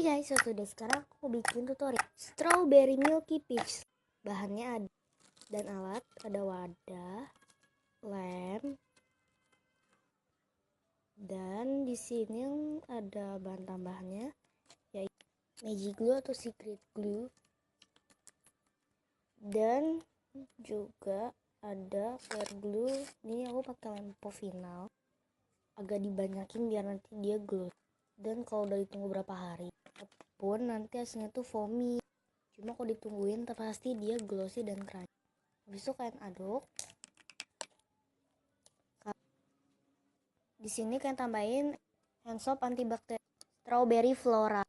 Hey guys, so today sekarang aku bikin tutorial strawberry milky peach. Bahannya ada dan alat, ada wadah, lem, dan di sini ada bahan tambahannya yaitu magic glue atau secret glue, dan juga ada clear glue. Ini aku pakai lampu final, agak dibanyakin biar nanti dia glow. Dan kalau udah ditunggu berapa hari pun nanti hasilnya tuh foamy, cuma kalau ditungguin pasti dia glossy dan crunchy. Habis itu kalian aduk. Di sini kalian tambahin hand soap antibakteri strawberry flora,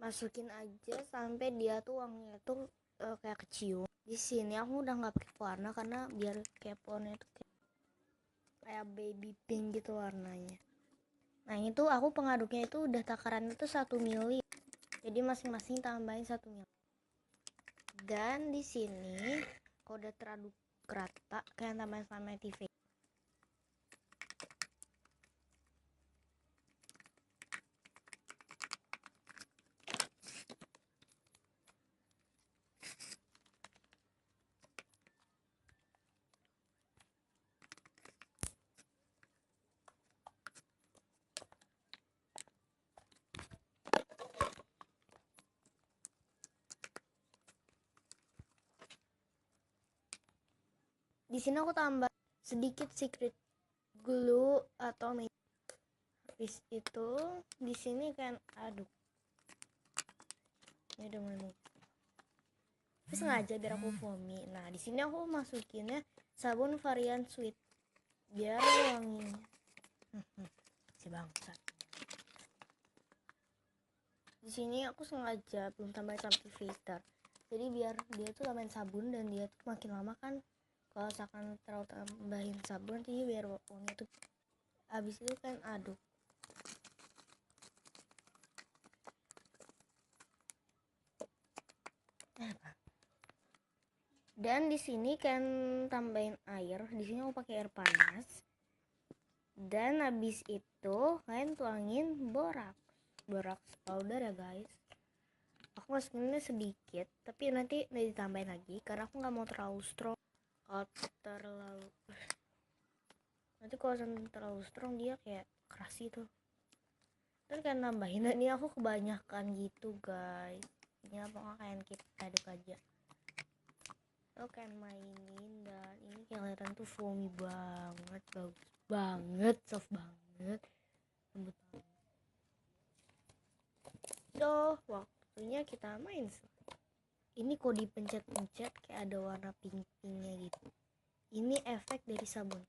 masukin aja sampai dia tuh wanginya tuh kayak kecium. Di sini aku udah nggak pakai warna karena biar kayak pohonnya tuh kayak baby pink gitu warnanya. Nah itu aku pengaduknya itu udah takaran itu 1 ml, jadi masing-masing tambahin 1 ml. Dan di sini kalau udah teraduk rata, kalian tambahin sama TV. Di sini aku tambah sedikit secret glue atau magic. Habis itu di sini kan aduk. Ini udah mulai terus sengaja biar aku foamy. Nah di sini aku masukinnya sabun varian sweet biar wanginya si bangsat. Di sini aku sengaja belum tambahin sampai filter, jadi biar dia tuh tambahin sabun dan dia tuh makin lama kan kalau misalkan terlalu tambahin sabun jadi biar wangi tuh. Habis itu kan aduk. Dan di sini kan tambahin air. Di sini aku pakai air panas. Dan habis itu kalian tuangin borax powder ya guys. Aku masukinnya sedikit, tapi nanti ditambahin lagi karena aku nggak mau terlalu strong. Kalau terlalu strong dia kayak keras gitu. Dan kan nambahin, ini aku kebanyakan gitu guys. Ini apa kalian kita aduk aja. Lo kan mainin dan ini kelihatan tuh foamy banget, bagus banget, soft banget, lembut banget. Waktunya kita main. Ini kok dipencet-pencet kayak ada warna pink-pinknya gitu. Ini efek dari sabunnya.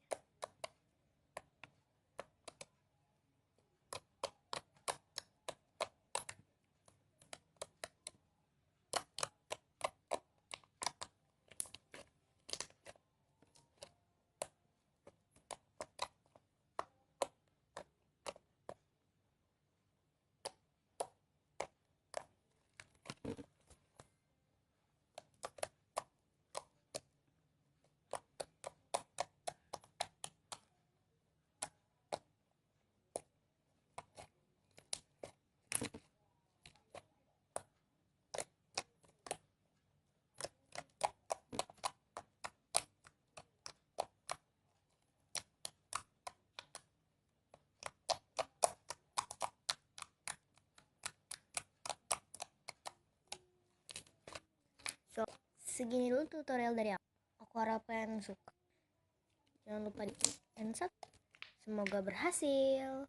So, segini dulu tutorial dari aku. Aku harap kalian suka. Jangan lupa di and semoga berhasil.